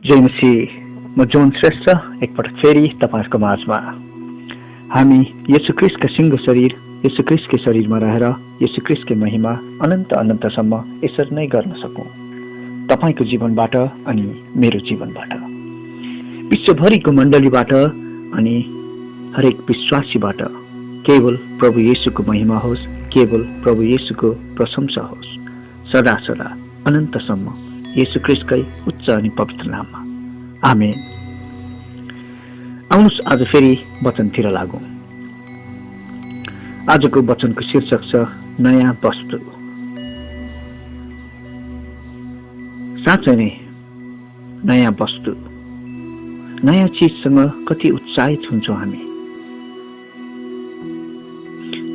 जय मसीह। म जोन श्रेष्ठ एकपटक फेरि तपाईहरुको माझमा हामी येशू ख्रीष्टका सिंह शरीर येशू ख्रीष्टकै शरीरमा रहेर येशू ख्रीष्टकै महिमा अनन्त अनन्तसम्म यसरी नै गर्न सकौं, तपाईको जीवनबाट अनि मेरो जीवनबाट, विश्वभरिको मण्डलीबाट अनि हरेक विश्वासीबाट केवल प्रभु येशूको महिमा होस्, केवल प्रभु येशूको प्रशंसा होस्, सदा सदा अनन्तसम्म येशू ख्रीष्टकै उच्च अनि पवित्र नाममा। आमेन। आउनुस् आज फेरि वचनतिर लागौं। आजको वचनको शीर्षक छ नयाँ वस्तु। साँच्चै नै नयाँ वस्तु, नयाँ चीजसँग कति उत्साहित हुन्छौं हामी।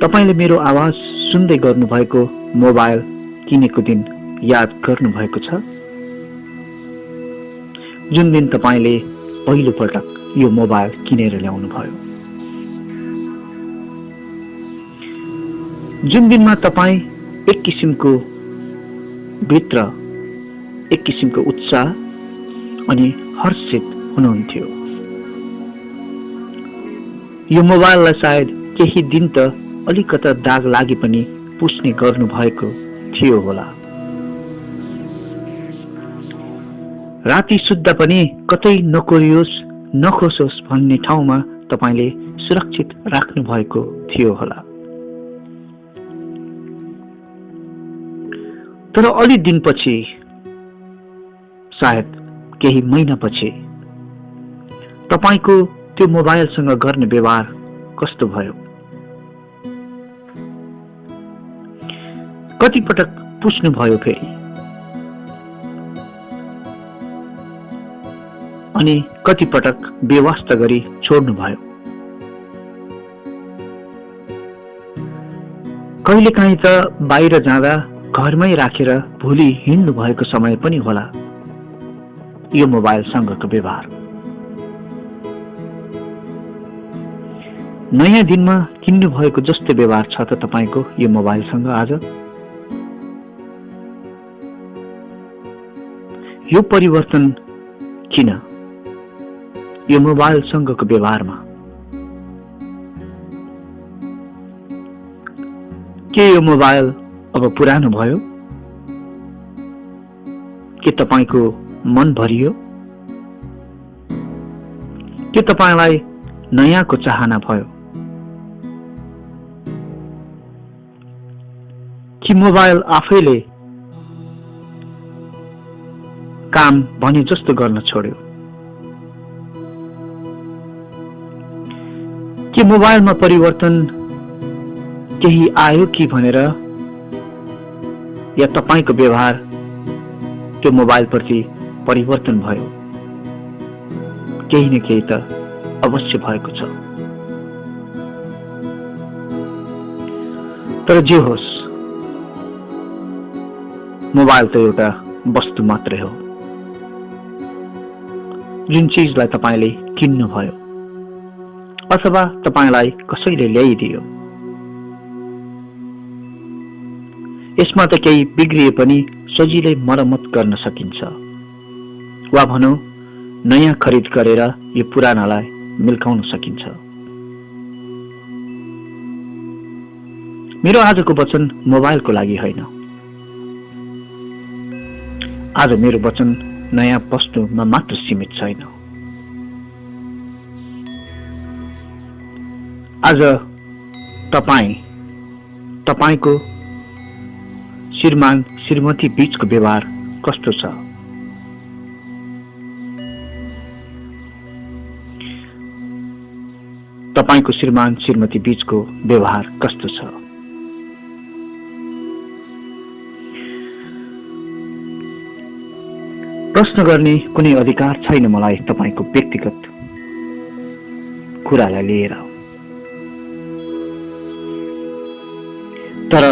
तपाईले मेरो आवाज सुन्दै गर्नुभएको मोबाइल किनेको दिन याद गर्नुभएको छ? जुन दिन तपाईले पहिलो पटक यो मोबाइल किनेर ल्याउनु भयो, जुन दिनमा तपाई एक किसिमको भित्र एक किसिमको उत्साह अनि हर्षित हुनुहुन्थ्यो। यो मोबाइललाई सायद केही दिन त अलिकता दाग लागि पनि पुस्ने गर्नु भएको थियो होला। राति सुत्दा पनि कतै नकोरियोस् नखोसोस् भन्ने ठाउँमा तपाईले सुरक्षित राख्नु भएको थियो होला। तर अलि दिनपछि, सायद केही महिनापछि तपाईको त्यो मोबाइलसँग गर्ने व्यवहार कस्तो भयो? कति पटक पुस्नु भयो फेरि, अनि कति पटक बेवास्ता गरी छोड्नु भयो? कहिलेकाहीँ त बाहिर जाँदा घरमै राखेर भुली हिँड्नु भएको समय पनि होला यो मोबाइलसँगको व्यवहार। नयाँ दिनमा किन्नु भएको जस्तो व्यवहार छ त तपाईको यो मोबाइलसँग आज? यो परिवर्तन किन यो मोबाइलसँगको व्यवहारमा? के यो मोबाइल अब पुरानो भयो? के तपाईको मन भरियो? के तपाईलाई नयाँको चाहना भयो? कि मोबाइल आफैले काम भने जस्तो गर्न छोड्यो? के मोबाइलमा परिवर्तन केही आयो कि भनेर, या तपाईको व्यवहार त्यो मोबाइल प्रति परिवर्तन भयो? केही न केही त अवश्य भएको छ। तर जे होस्, मोबाइल त एउटा वस्तु मात्रै हो। जुन चीजलाई तपाईले किन्नु भयो अथवा तपाईलाई कसैले ल्याइदियो, यसमा त केही बिग्रिए पनि सजिलै मर्मत गर्न सकिन्छ, वा भनौं नयाँ खरिद गरेर यो पुरानालाई मिल्काउन सकिन्छ। मेरो आजको वचन मोबाइलको लागि होइन। आज मेरो वचन नयाँ वस्तुमा मात्र सीमित छैन। आज तपाईको श्रीमान श्रीमती बीचको व्यवहार कस्तो छ? तपाईको श्रीमान श्रीमती बीचको व्यवहार कस्तो छ? प्रश्न गर्ने कुनै अधिकार छैन मलाई तपाईको व्यक्तिगत कुरालाई लिएर। तर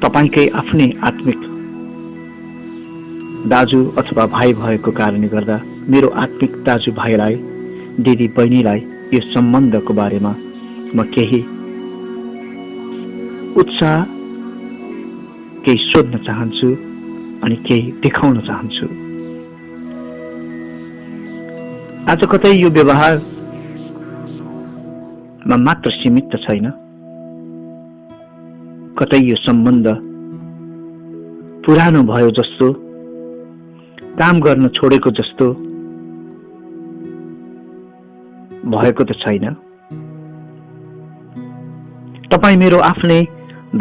तपाईकै आफ्नै आत्मिक दाजु अथवा भाइ भएको कारणले गर्दा मेरो आत्मिक दाजु भाइलाई, दिदी बहिनीलाई यो सम्बन्धको बारेमा म केही उत्साह, केही सोध्न चाहन्छु अनि केही देखाउन चाहन्छु। आज कतै यो व्यवहारमा मात्र सीमित त छैन, कतै यो सम्बन्ध पुरानो भयो जस्तो, काम गर्न छोडेको जस्तो भएको त छैन। तपाईँ मेरो आफ्नै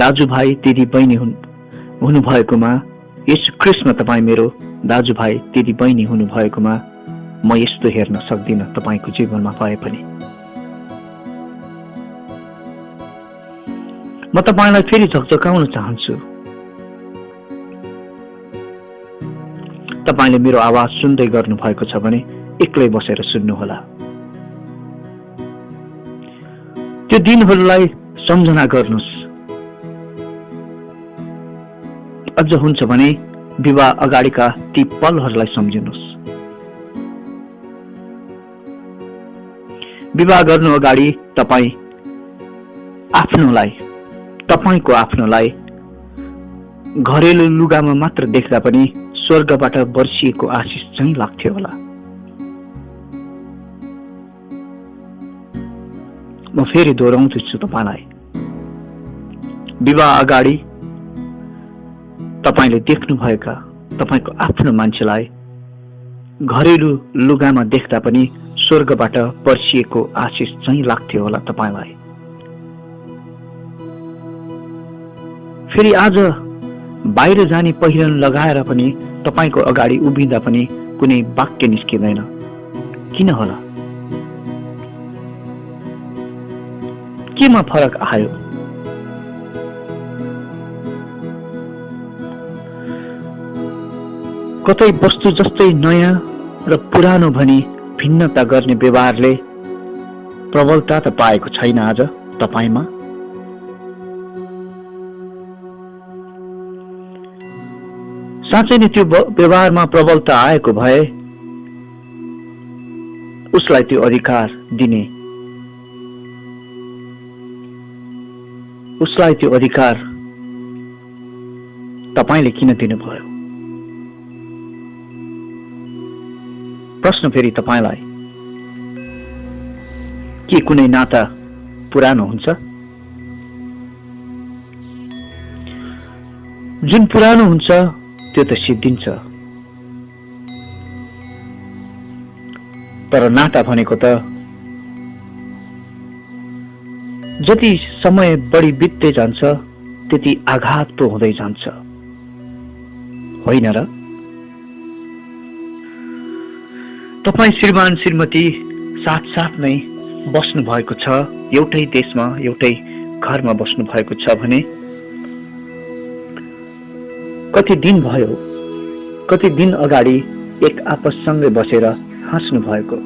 दाजुभाइ दिदीबहिनी हुनुभएकोमा, यसु ख्रीष्टमा तपाईँ मेरो दाजुभाइ दिदीबहिनी हुनुभएकोमा म यस्तो हेर्न सक्दिनँ तपाईँको जीवनमा भए पनि। म तपाईँलाई फेरि झकझकाउन चाहन्छु। तपाईँले मेरो आवाज सुन्दै गर्नु भएको छ भने एक्लै बसेर सुन्नुहोला। त्यो दिनहरूलाई सम्झना गर्नुहोस्। अझ हुन्छ भने विवाह अगाडिका ती पलहरूलाई सम्झिनुहोस्। विवाह गर्नु अगाडि तपाईँको आफ्नोलाई घरेलु लुगामा मात्र देख्दा पनि स्वर्गबाट बर्सिएको आशिष चाहिँ लाग्थ्यो होला। म फेरि दोहोऱ्याउँदैछु तपाईँलाई, विवाह अगाडि तपाईँले देख्नुभएका तपाईँको आफ्नो मान्छेलाई घरेलु लुगामा देख्दा पनि स्वर्गबाट बर्सिएको आशिष चाहिँ लाग्थ्यो होला तपाईँलाई। फेरि आज बाहिर जाने पहिरन लगाएर पनि तपाईँको अगाडि उभिँदा पनि कुनै वाक्य निस्किँदैन। किन होला? केमा फरक आयो? कतै वस्तु जस्तै नयाँ र पुरानो भनी भिन्नता गर्ने व्यवहारले प्रबलता त पाएको छैन आज तपाईँमा। साँच्चै नै त्यो व्यवहारमा प्रबलता आएको भए उसलाई त्यो अधिकार दिने, उसलाई त्यो अधिकार तपाईँले किन दिनुभयो? प्रश्न फेरि तपाईँलाई, के कुनै नाता पुरानो हुन्छ? जुन पुरानो हुन्छ त्यो त सिद्धिन्छ, तर नाता भनेको त जति समय बढी बित्दै जान्छ त्यति आघात पो हुँदै जान्छ, होइन र? तपाईँ श्रीमान श्रीमती साथ नै बस्नु भएको छ, एउटै देशमा एउटै घरमा बस्नु भएको छ भने कति दिन भयो, कति दिन अगाडि एक आपससँगै बसेर हाँस्नु भएको?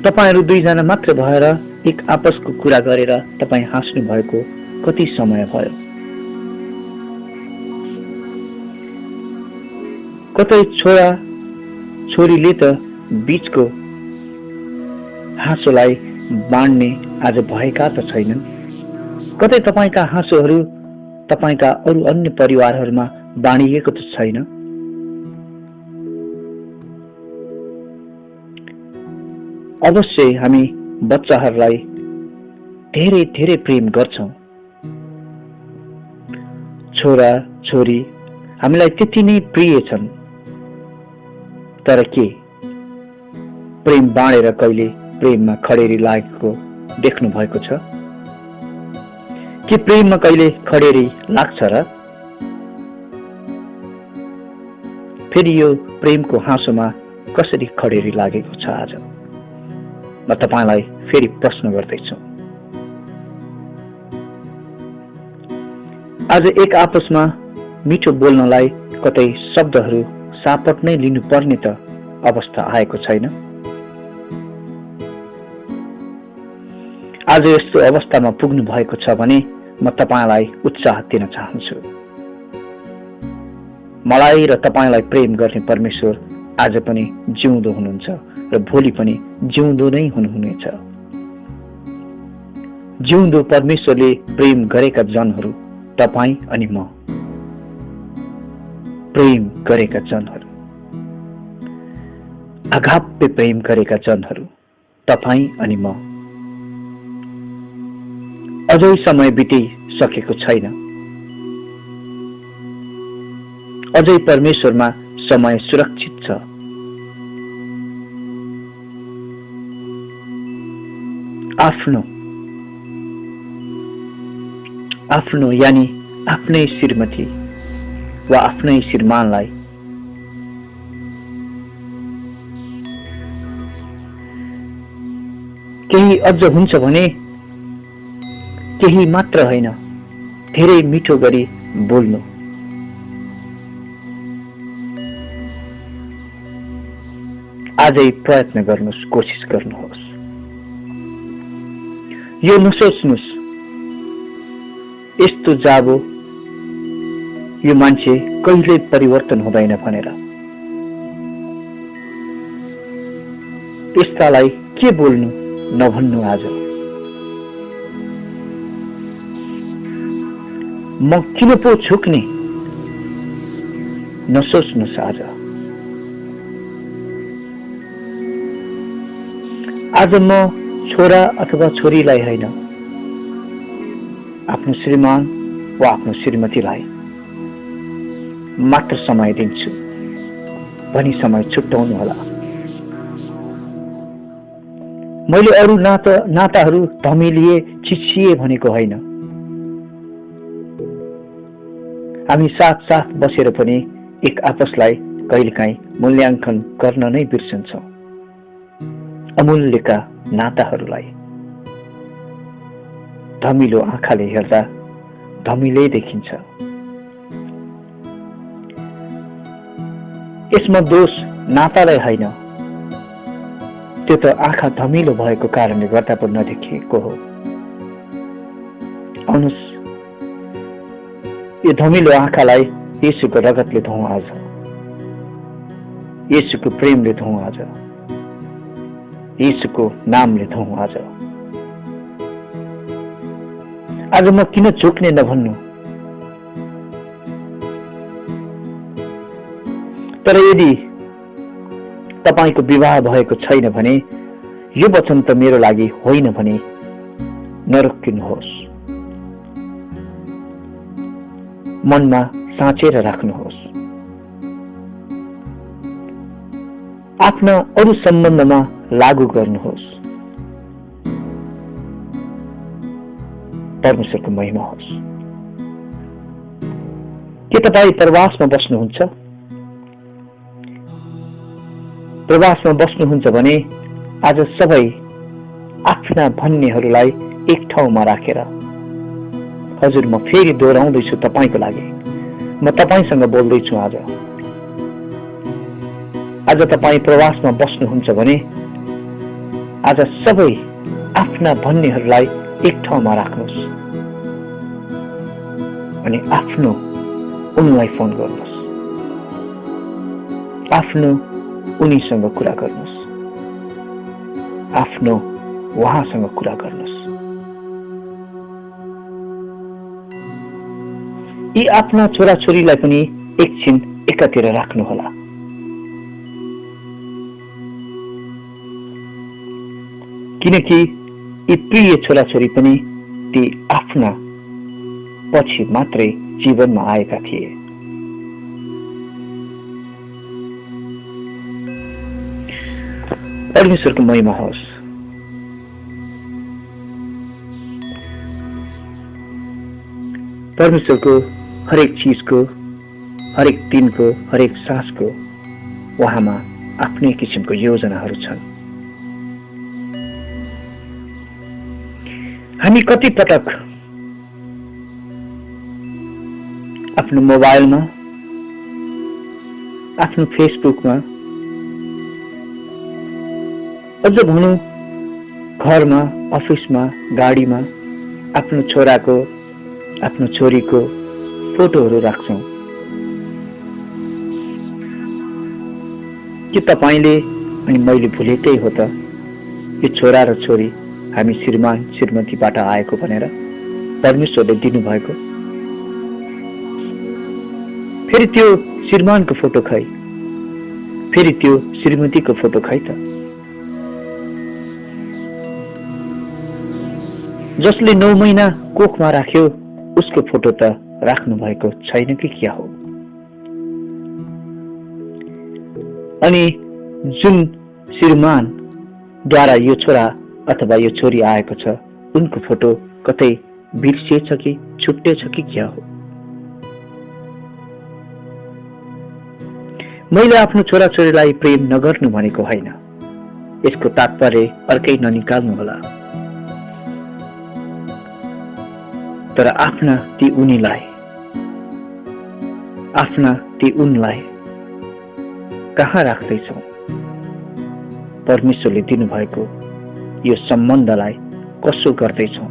तपाईहरू दुईजना मात्र भएर एक आपसको कुरा गरेर तपाईँ हाँस्नु भएको कति समय भयो? कतै छोरा छोरीले त बीचको हाँसोलाई बाँड्ने आज भएका त छैनन्। कतै तपाईँका हाँसोहरू तपाईँका अरू अन्य परिवारहरूमा बाँडिएको त छैन। अवश्य हामी बच्चाहरूलाई धेरै धेरै प्रेम गर्छौं। छोरा छोरी हामीलाई त्यति नै प्रिय छन्, तर के प्रेम बाँडेर कहिले प्रेममा खडेरी लागेको देख्नु भएको छ? के प्रेममा कहिले खडेरी लाग्छ र? फेरि यो प्रेमको हाँसोमा कसरी खडेरी लागेको छ? आज म तपाईलाई फेरि प्रश्न गर्दैछु। आज एक आपसमा मिठो बोल्नलाई कतै शब्दहरू सापट नै लिनुपर्ने त अवस्था आएको छैन। आज यस्तो अवस्थामा पुग्नु भएको छ भने म तपाईलाई उत्साह दिन चाहन्छु। मलाई र तपाईलाई प्रेम गर्ने परमेश्वर आज पनि जिउँदो हुनुहुन्छ र भोलि पनि जिउँदो नै हुनुहुनेछ। जिउँदो परमेश्वरले प्रेम गरेका जनहरू तपाईं अनि म, प्रेम गरेका जनहरू। अगाप्य प्रेम गरेका जनहरू तपाईं अनि म अझै समय बितिसकेको छैन। अझै परमेश्वरमा समय सुरक्षित छ। आफ्नो यानी आफ्नै श्रीमती वा आफ्नै श्रीमानलाई केही अझ हुन्छ भने केही मात्र होइन, धेरै मिठो गरी बोल्नु। आजै प्रयत्न गर्नुहोस्, कोसिस गर्नुहोस्। यो नसोच्नुहोस् यस्तो जाबो यो मान्छे कहिल्यै परिवर्तन हुँदैन भनेर। यस्तालाई के बोल्नु नभन्नु। आज म किन पो झुक्ने नसोच्नुहोस्। आज म छोरा अथवा छोरीलाई होइन, आफ्नो श्रीमान वा आफ्नो श्रीमतीलाई मात्र समय दिन्छु भनी समय छुट्याउनु होला। मैले अरू नाताहरू धमिलिए चिचिए भनेको होइन। हामी साथ साथ बसेर पनि एक आपसलाई कहिलेकाहीँ मूल्याङ्कन गर्न नै बिर्सन्छौँ। अमूल्यका नाताहरूलाई धमिलो आँखाले हेर्दा धमिलै देखिन्छ। यसमा दोष नातालाई होइन, त्यो त आँखा धमिलो भएको कारणले गर्दा पनि नदेखिएको हो। आउनुहोस्, यो धमिलो आँखालाई येशूको रगतले धौँ आज, येशूको प्रेमले धौँ आज, येशूको नामले धौँ आज। आज म किन झुक्ने नभन्नु। तर यदि तपाईको विवाह भएको छैन भने यो वचन त मेरो लागि होइन भने नरोकिनुहोस्। मनमा साँचेर राख्नुहोस्। आफ्ना अरू सम्बन्धमा लागू गर्नुहोस्। परमेश्वरको महिमा होस्। के तपाईँ प्रवासमा बस्नुहुन्छ? प्रवासमा बस्नुहुन्छ भने आज सबै आफ्ना भन्नेहरूलाई एक ठाउँमा राखेर, हजुर म फेरि दोहोऱ्याउँदैछु तपाईको लागि, म तपाईसँग बोल्दैछु। आज तपाईँ प्रवासमा बस्नुहुन्छ भने आज सबै आफ्ना भन्नेहरूलाई एक ठाउँमा राख्नुहोस् अनि आफ्नो उनलाई फोन गर्नुहोस्, आफ्नो उनीसँग कुरा गर्नुहोस्, आफ्नो उहाँसँग कुरा गर्नुहोस्। यी आफ्ना छोराछोरीलाई पनि एकछिन एकातिर राख्नुहोला। किनकि यी प्रिय छोराछोरी पनि ती आफ्ना पछि मात्रै जीवनमा आएका थिए। परमेश्वरको महिमा होस्। परमेश्वरको हरेक चीजको, हरेक दिनको, हरेक सासको उहाँमा आफ्नै किसिमको योजनाहरू छन्। हामी कति पटक आफ्नो मोबाइलमा, आफ्नो फेसबुकमा, अझ भनौँ घरमा, अफिसमा, गाडीमा आफ्नो छोराको, आफ्नो छोरीको फोटोहरू राख्छौँ। के तपाईले अनि मैले भुलेकै हो त यो छोरा र छोरी हामी श्रीमान श्रीमतीबाट आएको भनेर परमेश्वरले दिनुभएको? फेरि त्यो श्रीमानको फोटो खै, फेरि त्यो श्रीमतीको फोटो खै त? जसले 9 महिना कोखमा राख्यो उसको फोटो त राख्नु भएको छैन कि क्या हो? अनि जुन श्रीमानद्वारा यो छोरा अथवा यो छोरी आएको छ उनको फोटो कतै बिर्सिएछ कि छुट्टेछ कि क्या हो? मैले आफ्नो छोराछोरीलाई प्रेम नगर्नु भनेको होइन। यसको तात्पर्य अर्कै ननिकाल्नु होला। तर आफ्ना ती उनलाई कहाँ राख्दैछौ? परमेश्वरले दिनुभएको यो सम्बन्धलाई कसो गर्दैछौ?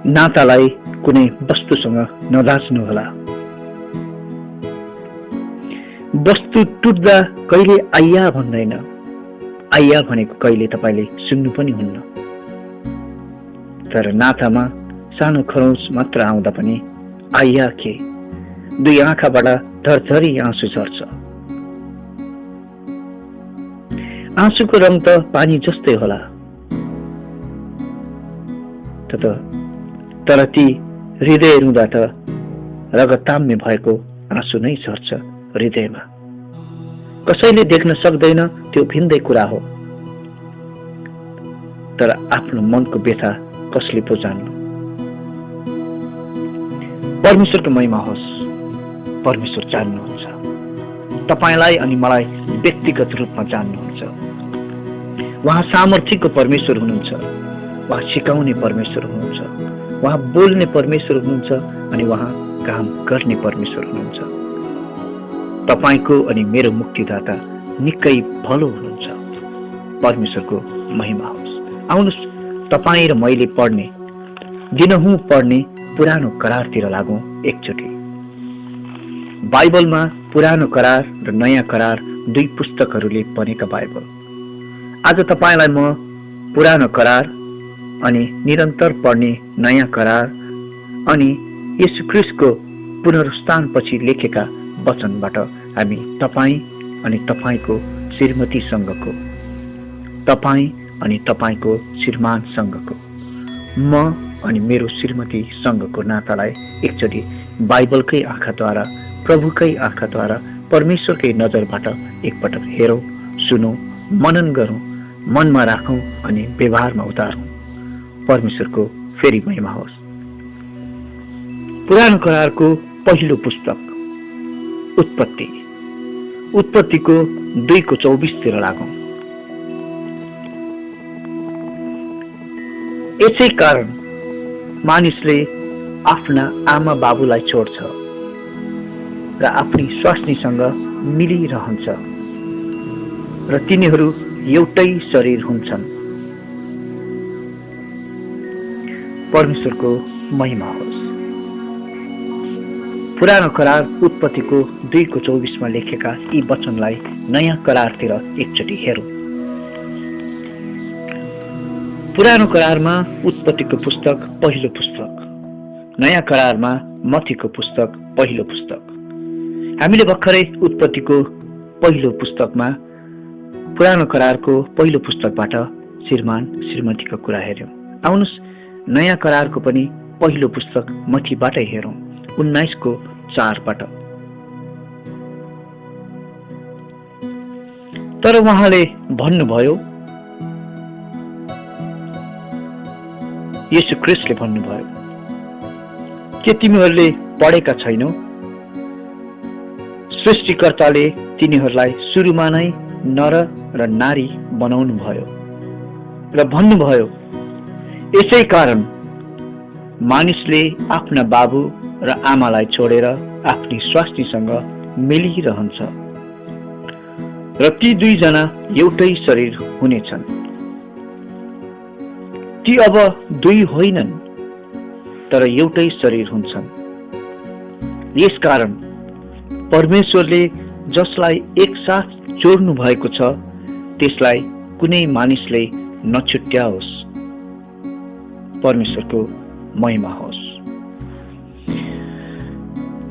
नातालाई कुनै वस्तुसँग नदाच्नु होला। वस्तु टुट्दा कहिले आइया भन्दैन। आइया भनेको कहिले तपाईले सुन्नु पनि हुन्न। तर नातामा सानो खरोच मात्र आउँदा पनि आइया के, 2 आँखाबाट धरधरी आँसु झर्छ। आँसुको रङ त पानी जस्तै होला, तर ती हृदय रुँदा त रगताम्य भएको आँसु नै झर्छ हृदयमा। कसैले देख्न सक्दैन, त्यो भिन्दै कुरा हो। तर आफ्नो मनको व्यथा कसले पो जान्नु? परमेश्वरको महिमा होस्। परमेश्वर जान्नुहुन्छ, तपाईलाई अनि मलाई व्यक्तिगत रूपमा जान्नुहुन्छ। उहाँ सामर्थ्यको परमेश्वर हुनुहुन्छ, उहाँ सिकाउने परमेश्वर हुनुहुन्छ, उहाँ बोल्ने परमेश्वर हुनुहुन्छ अनि उहाँ काम गर्ने परमेश्वर हुनुहुन्छ। तपाईको अनि मेरो मुक्तिदाता निकै भलो हुनुहुन्छ। परमेश्वरको महिमा होस्। आउनुहोस् तपाई र मैले दिनहुँ पढ्ने पुरानो करारतिर लागौं एकचोटि। बाइबलमा पुरानो करार र नयाँ करार 2 पुस्तकहरूले बनेका बाइबल। आज तपाईलाई म पुरानो करार अनि निरन्तर पढ्ने नयाँ करार अनि येशू ख्रीष्टको पुनरुत्थानपछि लेखेका वचनबाट हामी तपाई अनि तपाईको श्रीमतीसँगको, तपाई अनि तपाईको श्रीमानसँगको, म अनि मेरो श्रीमतीसँगको नातालाई एकचोटि बाइबलकै आँखाद्वारा, प्रभुकै आँखाद्वारा, परमेश्वरकै नजरबाट एकपटक हेरौं, सुनौं, मनन गरौं, मनमा राखौं अनि व्यवहारमा उतारौं। परमेश्वरको फेरि महिमा होस्। पुरानो करारको पहिलो पुस्तक उत्पत्तिको 2:24 तिर लागौं। यसै कारण मानिसले आफ्ना आमा बाबुलाई छोड्छ र आफ्नी स्वास्नीसँग मिलिरहन्छ र तिनीहरू एउटै शरीर हुन्छन्। परमेश्वरको महिमा होस्। पुरानो करार उत्पत्तिको 2:24 लेखेका यी वचनलाई नयाँ करारतिर एकचोटि हेरौं। पुरानो करारमा उत्पत्तिको पुस्तक पहिलो पुस्तक, नयाँ करारमा मत्तीको पुस्तक पहिलो पुस्तक। हामीले भर्खरै उत्पत्तिको पहिलो पुस्तकमा पुरानो करारको पहिलो पुस्तकबाट श्रीमान श्रीमतीको कुरा हेर्यौं। आउनुहोस् नयाँ करारको पनि पहिलो पुस्तक मत्तीबाटै हेरौं, 19:4बाट। तर उहाँले भन्नुभयो, येशू ख्रीष्टले भन्नुभयो, के तिमीहरूले पढेका छैनौ? सृष्टिकर्ताले तिनीहरूलाई सुरुमा नै नर र नारी बनाउनु भयो र भन्नुभयो, यसै कारण मानिसले आफ्ना बाबु र आमालाई छोडेर आफ्नी स्वास्नीसँग मिलिरहन्छ र ती 2 जना एउटै शरीर हुनेछन्। ती अब 2 होइनन् तर एउटै शरीर हुन्छन्। यसकारण परमेश्वरले जसलाई एकसाथ जोड्नु भएको छ त्यसलाई कुनै मानिसले नछुट्याओस्। परमेश्वरको महिमा होस्।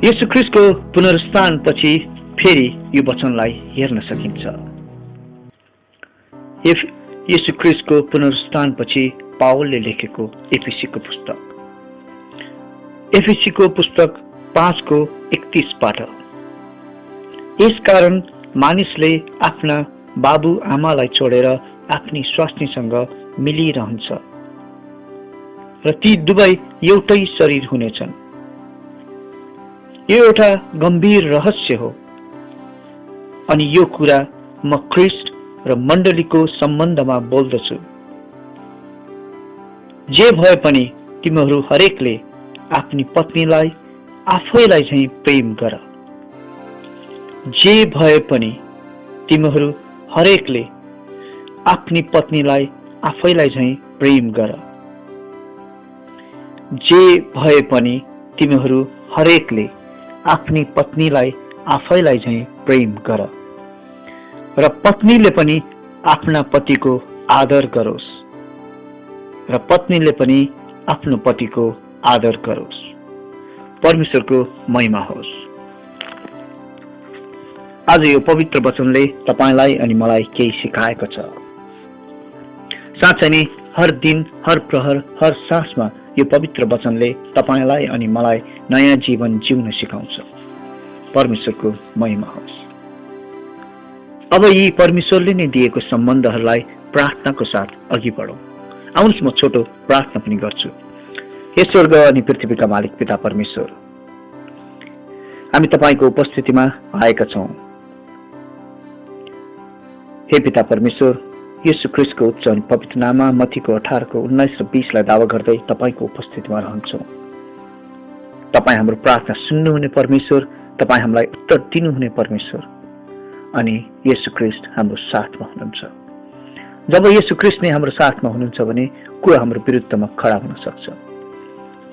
येशू ख्रीष्टको पुनरुत्थानपछि फेरि यो वचनलाई हेर्न सकिन्छ। येशू ख्रीष्टको पुनरुत्थानपछि पावलले लेखेको एफिसीको पुस्तक 5:31 यसकारण मानिसले आफ्ना बाबु आमालाई छोडेर आफ्नी स्वास्नीसँग मिलिरहन्छ र ती दुवै एउटै शरीर हुनेछन्। यो एउटा गम्भीर रहस्य हो अनि यो कुरा म ख्रीष्ट र मण्डलीको सम्बन्धमा बोल्दछु। जे भए पनि तिमीहरू हरेकले आफ्नी पत्नीलाई आफैलाई झैं प्रेम गर। जे भए पनि तिमीहरू हरेकले आफ्नी पत्नीलाई आफैलाई झैं प्रेम गर। जे भए पनि तिमीहरू हरेकले आफ्नी पत्नीलाई आफैलाई झैं प्रेम गर र पत्नीले पनि आफ्ना पतिको आदर गरोस् र पत्नीले पनि आफ्नो पतिको आदर गरोस्। परमेश्वरको महिमा होस्। आज यो पवित्र वचनले तपाईलाई अनि मलाई केही सिकाएको छ। साँच्चै नै हर दिन, हर प्रहर, हर सासमा यो पवित्र वचनले तपाईलाई अनि मलाई नयाँ जीवन जिउन सिकाउँछ। परमेश्वरको महिमा होस्। अब यी परमेश्वरले नै दिएको सम्बन्धहरूलाई प्रार्थनाको साथ अघि बढौं। आउनुहोस् म छोटो प्रार्थना पनि गर्छु। हे स्वर्ग अनि पृथ्वीका मालिक पिता परमेश्वर, हामी तपाईको उपस्थितिमा आएका छौं। हे पिता परमेश्वर, येशू ख्रीष्टको उच्च अनि पवित्र नाममा मत्तीको 18:19 र 20 दावा गर्दै तपाईको उपस्थितिमा रहन्छौं। तपाई हाम्रो प्रार्थना सुन्नुहुने परमेश्वर, तपाई हामीलाई उत्तर दिनुहुने परमेश्वर अनि येशू ख्रीष्ट हाम्रो साथमा हुनुहुन्छ। जब येशू ख्रीष्ट नै हाम्रो साथमा हुनुहुन्छ भने को हाम्रो विरुद्धमा खडा हुन सक्छ?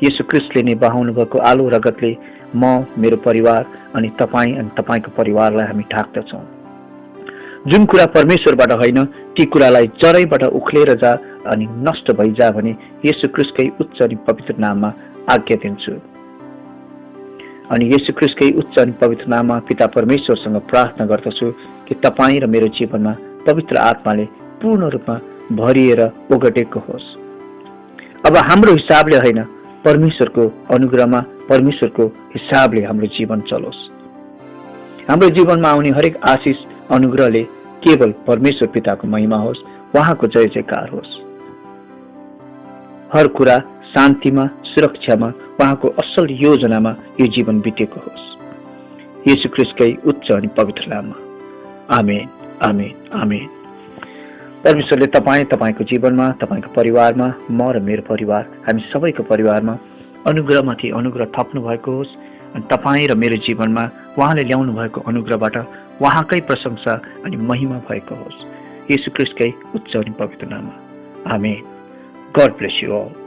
येशू ख्रीष्टले नै बहाउनु भएको आलो रगतले म, मेरो परिवार अनि तपाई अनि तपाईको परिवारलाई हामी ढाक्दछौं। जुन कुरा परमेश्वरबाट होइन ती कुरालाई जरैबाट उख्लेर जा अनि नष्ट भइजा भने येशू ख्रीष्टकै उच्च अनि पवित्र नाममा आज्ञा दिन्छु। अनि येशू ख्रीष्टकै उच्च अनि पवित्र नाममा पिता परमेश्वरसँग प्रार्थना गर्दछु कि तपाईँ र मेरो जीवनमा पवित्र आत्माले पूर्ण रूपमा भरिएर ओगटेको होस्। अब हाम्रो हिसाबले होइन, परमेश्वरको अनुग्रहमा, परमेश्वरको हिसाबले हाम्रो जीवन चलोस्। हाम्रो जीवनमा आउने हरेक आशिष अनुग्रहले केवल परमेश्वर पिताको महिमा होस्, उहाँको जय जयकार होस्। हर कुरा शान्तिमा, सुरक्षामा, उहाँको असल योजनामा यो जीवन बितेको होस्। येशू ख्रीष्टकै उच्च अनि पवित्र नाममा आमेन, आमेन, आमेन। परमेश्वरले तपाईको जीवनमा, तपाईको परिवारमा, म र मेरो परिवार, हामी सबैको परिवारमा अनुग्रहमाथि अनुग्रह थप्नु भएको होस् अनि तपाईँ र मेरो जीवनमा उहाँले ल्याउनु भएको अनुग्रहबाट उहाँकै प्रशंसा अनि महिमा भएको होस्। येशू ख्रीष्टकै उच्च अनि पवित्र नाममा amen. God bless you all.